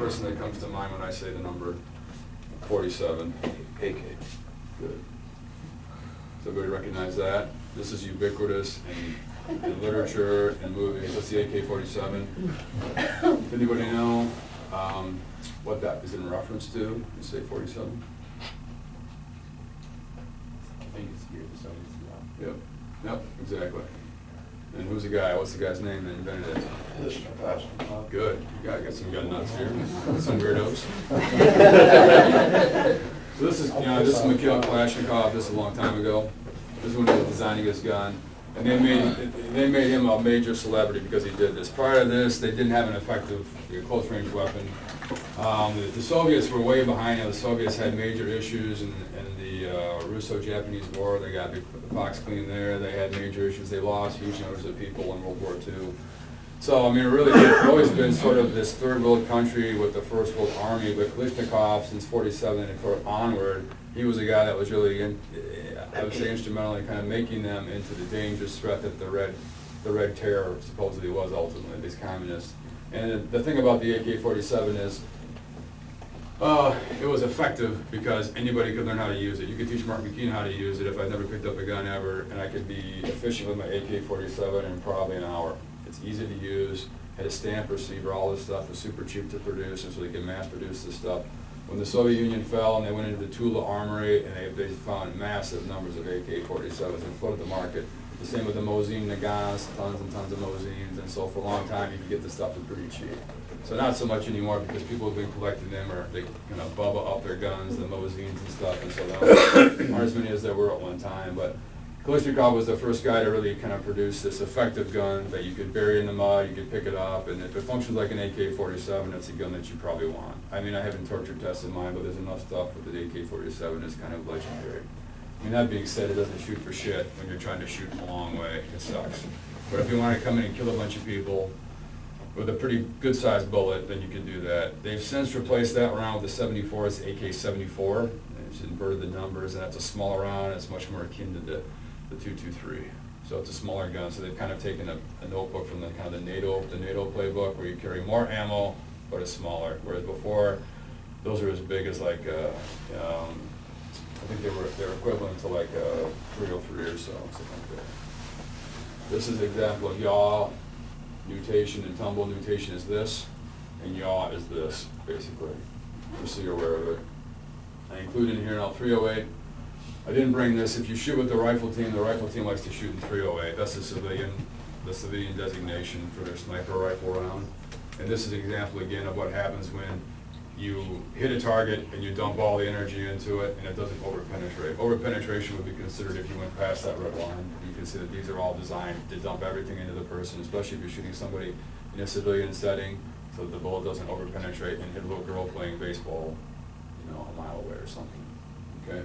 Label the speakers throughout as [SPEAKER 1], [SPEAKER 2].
[SPEAKER 1] first thing that comes to mind when I say the number 47?
[SPEAKER 2] AK.
[SPEAKER 1] Good. So everybody recognize that? This is ubiquitous in literature and movies. What's the AK-47? Anybody know what that is in reference to? You say 47?
[SPEAKER 2] I think it's geared to Soviets.
[SPEAKER 1] Yep. Yep, exactly. And who's the guy? What's the guy's name that invented it? Good. You got some gun nuts here. Some weirdos. So this is, this is Mikhail Kalashnikov. This is a long time ago. This is when he was designing his gun, and they made him a major celebrity because he did this. Prior to this, they didn't have an effective close-range weapon. The Soviets were way behind. The Soviets had major issues in the Russo-Japanese War. They got the Fox Clean there. They had major issues. They lost huge numbers of people in World War II. So, I mean, really, it's always been sort of this third world country with the first world army, but Kalashnikov, since 47 and onward, he was a guy that was really, I would say, instrumental in kind of making them into the dangerous threat that the Red Terror supposedly was ultimately, these communists. And the thing about the AK-47 is, it was effective because anybody could learn how to use it. You could teach Mark McKean how to use it if I'd never picked up a gun ever, and I could be efficient with my AK-47 in probably an hour. It's easy to use, had a stamp receiver, all this stuff was super cheap to produce, and so they could mass produce this stuff. When the Soviet Union fell and they went into the Tula Armory, and they found massive numbers of AK-47s and flooded the market. The same with the Mosin Nagants, tons and tons of Mosins, and so for a long time you could get this stuff for pretty cheap. So not so much anymore because people have been collecting them, or they kind of bubble up their guns, the Mosins and stuff, and so there aren't as many as there were at one time. But Kalashnikov was the first guy to really kind of produce this effective gun that you could bury in the mud, you could pick it up, and if it functions like an AK-47, it's a gun that you probably want. I mean, I haven't torture tested mine, but there's enough stuff with the AK-47 that's kind of legendary. I mean, that being said, it doesn't shoot for shit when you're trying to shoot a long way. It sucks. But if you want to come in and kill a bunch of people with a pretty good-sized bullet, then you can do that. They've since replaced that round with the 74. It's AK-74. It's inverted the numbers, and that's a smaller round. It's much more akin to the 223. So it's a smaller gun. So they've kind of taken a notebook from the kind of the NATO playbook, where you carry more ammo, but it's smaller. Whereas before, those are as big as like I think they're equivalent to like a 303 or so, something like that. This is an example of yaw nutation and tumble. Nutation is this, and yaw is this, basically, just so you're aware of it. I include in here now 308. I didn't bring this. If you shoot with the rifle team likes to shoot in 308. That's the civilian designation for their sniper rifle round. And this is an example again of what happens when you hit a target and you dump all the energy into it and it doesn't over-penetrate. Over-penetration would be considered if you went past that red line. You can see that these are all designed to dump everything into the person, especially if you're shooting somebody in a civilian setting, so that the bullet doesn't over-penetrate and hit a little girl playing baseball, a mile away or something. Okay.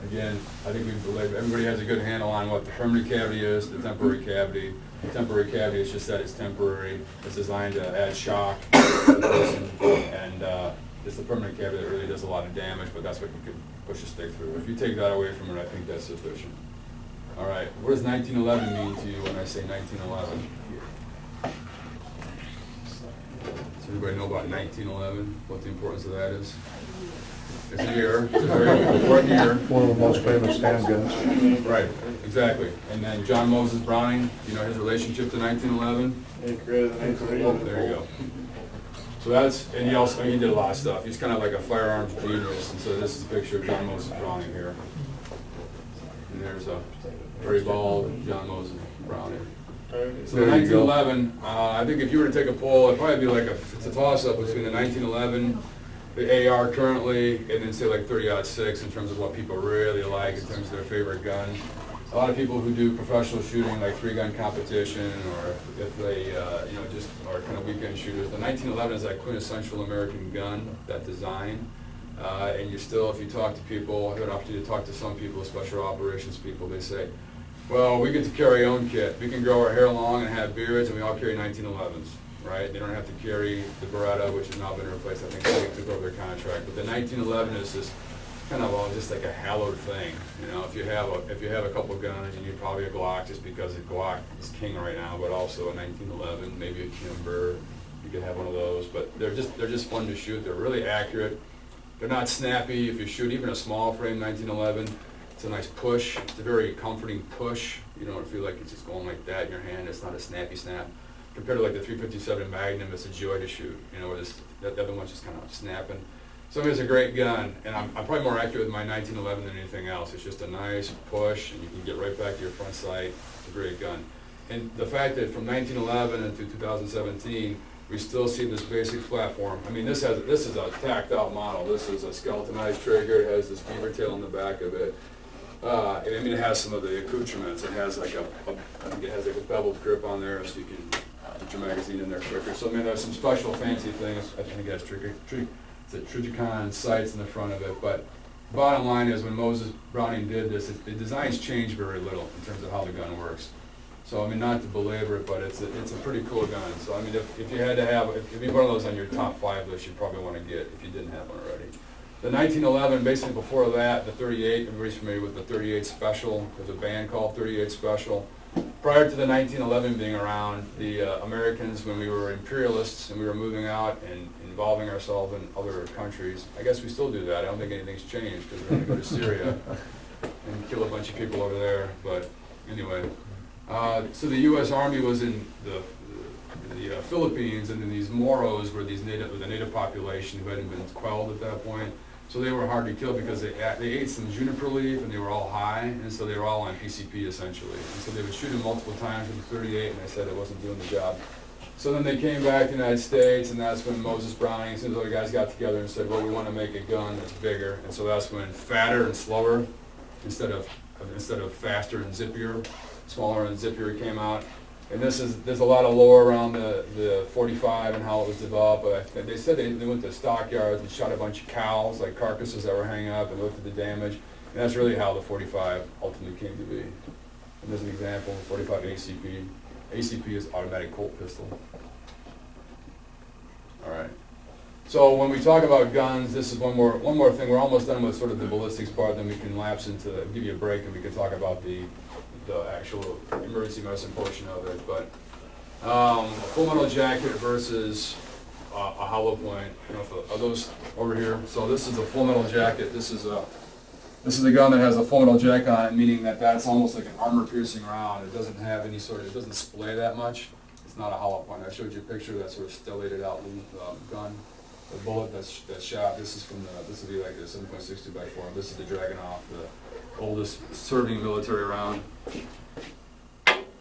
[SPEAKER 1] Again, I think everybody has a good handle on what the permanent cavity is, the temporary cavity. The temporary cavity is just that it's temporary. It's designed to add shock to the person, and it's the permanent cavity that really does a lot of damage, but that's what you could push a stick through. If you take that away from it, I think that's sufficient. All right, what does 1911 mean to you when I say 1911? Does everybody know about 1911, what the importance of that is? It's a year. It's a very important year.
[SPEAKER 3] One of the most famous handguns.
[SPEAKER 1] Right, exactly. And then John Moses Browning, his relationship to 1911?
[SPEAKER 4] He created 1911.
[SPEAKER 1] There you go. So and he did a lot of stuff. He's kind of like a firearms genius, and so this is a picture of John Moses Browning here. And there's a very bald John Moses Browning. So 1911, I think if you were to take a poll, it'd probably be like it's a toss-up between the 1911, the AR currently, and then say like 30-06 in terms of what people really like in terms of their favorite gun. A lot of people who do professional shooting, like 3-gun competition, or if they, just are kind of weekend shooters. The 1911 is that quintessential American gun, that design. And you still, if you talk to people, I had an opportunity to talk to some people, special operations people, they say, well, we get to carry our own kit. We can grow our hair long and have beards, and we all carry 1911s. Right? They don't have to carry the Beretta, which has now been replaced. I think they took over their contract. But the 1911 is this kind of just like a hallowed thing. If you have a couple guns, you need probably a Glock, just because the Glock is king right now. But also a 1911, maybe a Kimber, you could have one of those, but they're just fun to shoot. They're really accurate. They're not snappy. If you shoot even a small frame 1911, it's a nice push. It's a very comforting push. You don't feel like it's just going like that in your hand. It's not a snappy snap. Compared to like the 357 Magnum, it's a joy to shoot. You know, the other one's just kind of snapping. So it's a great gun, and I'm probably more accurate with my 1911 than anything else. It's just a nice push, and you can get right back to your front sight. It's a great gun. And the fact that from 1911 into 2017, we still see this basic platform. I mean, this is a tacked out model. This is a skeletonized trigger. It has this beaver tail in the back of it. And I mean, it has some of the accoutrements. It has like I think it has like a beveled grip on there, so you can put your magazine in there quicker. So I mean, there's some special fancy things. I think it has Trijicon sights in the front of it. But bottom line is, when Moses Browning did this, the designs changed very little in terms of how the gun works. So I mean, not to belabor it, but it's a pretty cool gun. So I mean, if you had to have, if you one of those on your top 5 list, you'd probably want to get if you didn't have one already. The 1911, basically before that, the 38. Everybody's familiar with the 38 Special. There's a band called 38 Special. Prior to the 1911 being around, the Americans, when we were imperialists and we were moving out and involving ourselves in other countries, I guess we still do that. I don't think anything's changed because we're going to go to Syria and kill a bunch of people over there. But anyway. So the U.S. Army was in the Philippines, and then these Moros were the native population who hadn't been quelled at that point. So they were hard to kill because they ate some juniper leaf, and they were all high, and so they were all on PCP essentially. And so they would shoot them multiple times with the 38, and they said it wasn't doing the job. So then they came back to the United States, and that's when Moses Browning and some of the other guys got together and said, well, we want to make a gun that's bigger. And so that's when fatter and slower instead of faster and zippier. Smaller and zippier came out, and there's a lot of lore around the 45 and how it was developed. But they said they went to stockyards and shot a bunch of cows, like carcasses that were hanging up, and looked at the damage. And that's really how the 45 ultimately came to be. And there's an example: 45 ACP. ACP is automatic Colt pistol. All right. So when we talk about guns, this is one more thing. We're almost done with sort of the ballistics part. Then we can lapse into give you a break, and we can talk about the actual emergency medicine portion of it. But a full metal jacket versus a hollow point. You know, are those over here? So this is a full metal jacket. This is a gun that has a full metal jacket on it, meaning that that's almost like an armor-piercing round. It doesn't have any sort of, it doesn't splay that much. It's not a hollow point. I showed you a picture of that sort of stellated out gun. The bullet that's shot. This is from this would be like a 7.62 by 4. This is the Dragunov, the oldest serving military round.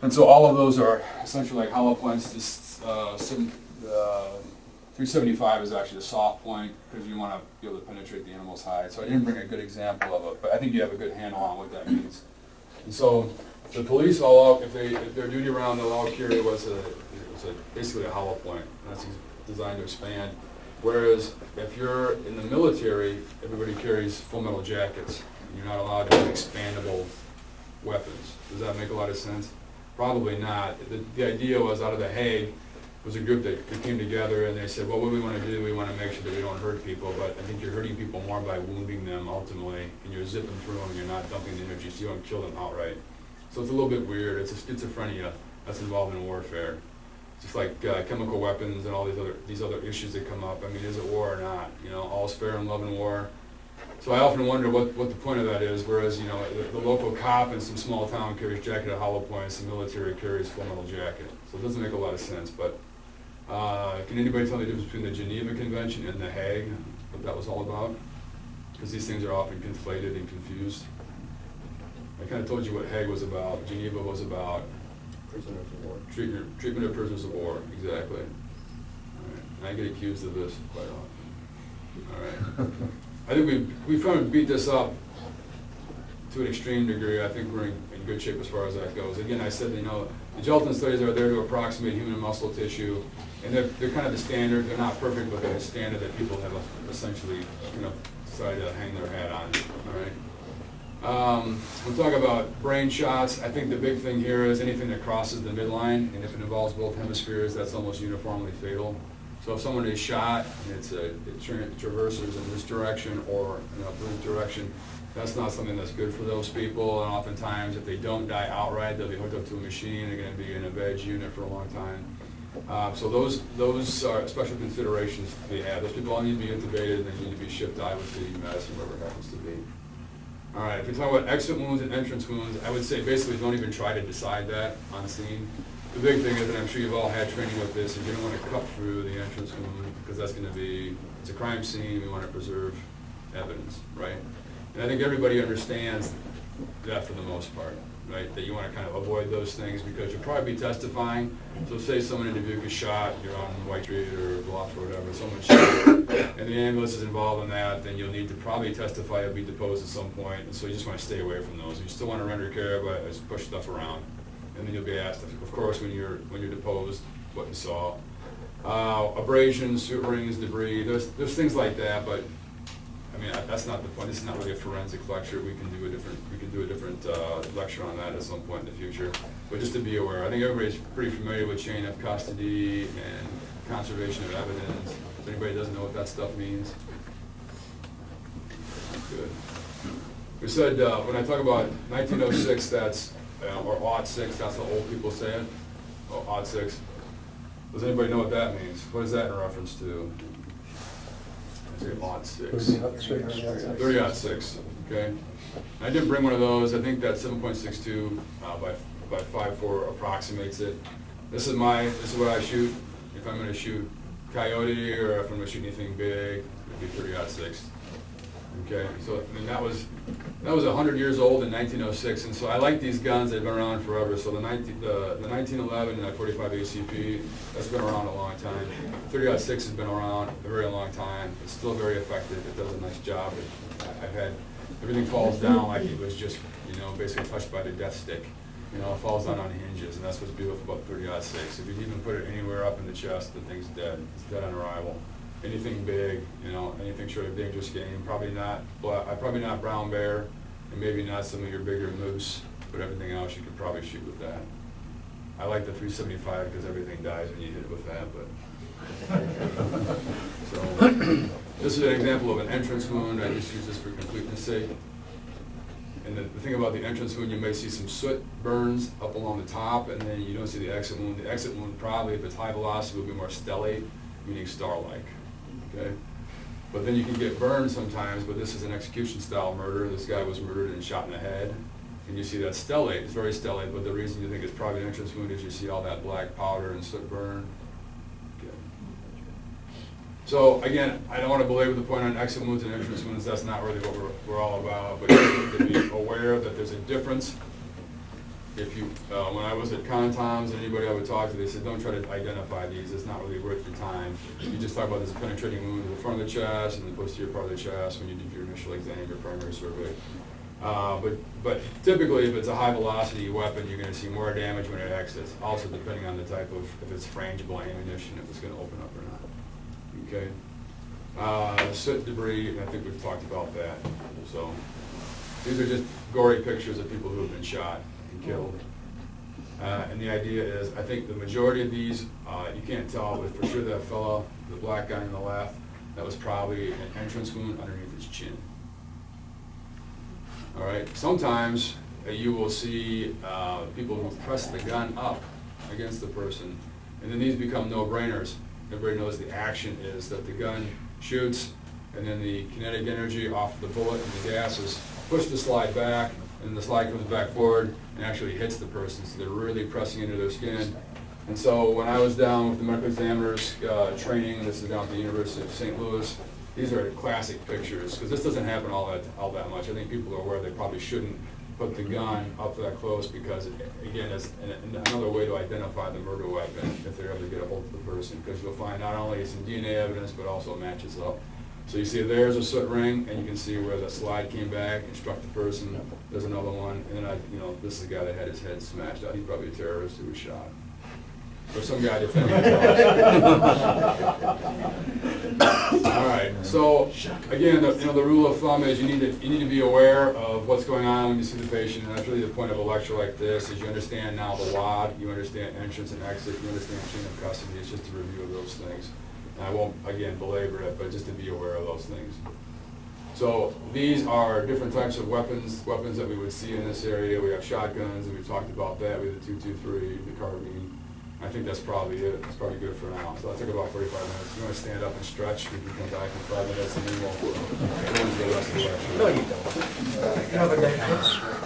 [SPEAKER 1] And so all of those are essentially like hollow points. This 375 is actually the soft point because you want to be able to penetrate the animal's hide. So I didn't bring a good example of it, but I think you have a good handle on what that means. And so the police all, if their duty round, they'll all carry basically a hollow point. And that's designed to expand. Whereas if you're in the military, everybody carries full metal jackets. You're not allowed to have expandable weapons. Does that make a lot of sense? Probably not. The idea was, out of the Hague, was a group that came together and they said, well, what we want to do, we want to make sure that we don't hurt people, but I think you're hurting people more by wounding them ultimately, and you're zipping through them, and you're not dumping the energy, so you don't kill them outright. So it's a little bit weird. It's a schizophrenia that's involved in warfare. Just like chemical weapons and all these other issues that come up. I mean, is it war or not? You know, all's fair in love and war. So I often wonder what the point of that is. Whereas, you know, the local cop in some small town carries jacket at hollow points, the military carries full metal jacket. So it doesn't make a lot of sense. But can anybody tell me the difference between the Geneva Convention and the Hague? What that was all about? Because these things are often conflated and confused. I kind of told you what Hague was about. Geneva was about prisoners of war. Treatment of prisoners of war, exactly. All right. And I get accused of this quite often. All right. I think we've kind of beat this up to an extreme degree. I think we're in good shape as far as that goes. Again, I said, you know, the gelatin studies are there to approximate human muscle tissue, and they're kind of the standard. They're not perfect, but they're the standard that people have essentially, you know, decided to hang their hat on. All right. We'll talk about brain shots. I think the big thing here is anything that crosses the midline, and if it involves both hemispheres, that's almost uniformly fatal. So if someone is shot and it traverses in this direction or in a blue direction, that's not something that's good for those people. And oftentimes, if they don't die outright, they'll be hooked up to a machine. They're going to be in a veg unit for a long time. So those are special considerations to be had. Those people all need to be intubated, and they need to be shipped out with the medicine, wherever it happens to be. All right, if we talk about exit wounds and entrance wounds, I would say basically don't even try to decide that on scene. The big thing is, and I'm sure you've all had training with this, is you don't want to cut through the entrance wound, because that's going to be, it's a crime scene, we want to preserve evidence, right? And I think everybody understands that for the most part, right? That you want to kind of avoid those things, because you'll probably be testifying. So say someone in Dubuque is shot, you're on White Street or Bluff or whatever, someone's shot, and the ambulance is involved in that, then you'll need to probably testify or be deposed at some point, and so you just want to stay away from those. You still want to render care, but just push stuff around. And then you'll be asked, of course, when you're deposed, what you saw. Abrasions, suturings, debris, there's things like that, but I mean, that's not the point. This is not really a forensic lecture. We can do a different lecture on that at some point in the future. But just to be aware, I think everybody's pretty familiar with chain of custody and conservation of evidence. If anybody doesn't know what that stuff means, good. We said when I talk about 1906, that's or 06, that's how old people say it. Oh, 06. Does anybody know what that means? What is that in reference to? I say 06. 30-06, okay. I didn't bring one of those. I think that 7.62 by 5.4 approximates it. This is what I shoot. If I'm going to shoot coyote or if I'm going to shoot anything big, it'd be 30-06. Okay, so I mean that was 100 years old in 1906, and so I like these guns. They've been around forever. So the 1911 and 45 ACP, that's been around a long time. 30-06 has been around a very long time. It's still very effective. It does a nice job. I've had everything falls down like it was just basically touched by the death stick. It falls down on hinges, and that's what's beautiful about 30-06. If you even put it anywhere up in the chest, the thing's dead. It's dead on arrival. Anything big, anything short of dangerous game, probably not brown bear, and maybe not some of your bigger moose, but everything else you could probably shoot with that. I like the 375 because everything dies when you hit it with that, but. So, this is an example of an entrance wound. I just use this for completeness sake. And the thing about the entrance wound, you may see some soot burns up along the top, and then you don't see the exit wound. The exit wound probably, if it's high velocity, will be more stellate, meaning star-like. Okay, but then you can get burned sometimes, but this is an execution style murder. This guy was murdered and shot in the head. And you see that stellate, it's very stellate, but the reason you think it's probably an entrance wound is you see all that black powder and soot burn. Okay. So again, I don't want to belabor the point on exit wounds and entrance wounds. That's not really what we're all about, but you need to be aware that there's a difference. If you, when I was at Contoms, anybody I would talk to, they said, don't try to identify these. It's not really worth your time. You just talk about this penetrating wound in the front of the chest and the posterior part of the chest when you do your initial exam, your primary survey. But typically, if it's a high velocity weapon, you're going to see more damage when it exits. Also, depending on the type of, if it's frangible ammunition, if it's going to open up or not. Okay. Soot debris, I think we've talked about that. So these are just gory pictures of people who have been shot and killed. And the idea is, I think the majority of these, you can't tell, but for sure that fellow, the black guy on the left, that was probably an entrance wound underneath his chin. All right. Sometimes you will see people who press the gun up against the person, and then these become no-brainers. Everybody knows the action is that the gun shoots, and then the kinetic energy off the bullet and the gases push the slide back, and the slide comes back forward and actually hits the person. So they're really pressing into their skin. And so when I was down with the medical examiners training, this is down at the University of St. Louis, these are classic pictures, because this doesn't happen all that much. I think people are aware they probably shouldn't put the gun up that close, because again, it's another way to identify the murder weapon if they're able to get a hold of the person, because you'll find not only some DNA evidence, but also matches up. So you see there's a soot ring, and you can see where the slide came back and struck the person. There's another one, and then this is the guy that had his head smashed out. He's probably a terrorist who was shot. Or some guy defending himself. All right. So again, the rule of thumb is you need to be aware of what's going on when you see the patient, and that's really the point of a lecture like this. Is you understand now the WAD, you understand entrance and exit, you understand chain of custody. It's just a review of those things. And I won't again belabor it, but just to be aware of those things. So these are different types of weapons that we would see in this area. We have shotguns, and we've talked about that. We have the .223, the carbine. I think that's probably it. It's probably good for now. So that took about 45 minutes. You want to stand up and stretch, we can come back in 5 minutes and then we'll go into the rest of the lecture.
[SPEAKER 5] No, you don't. You have a day.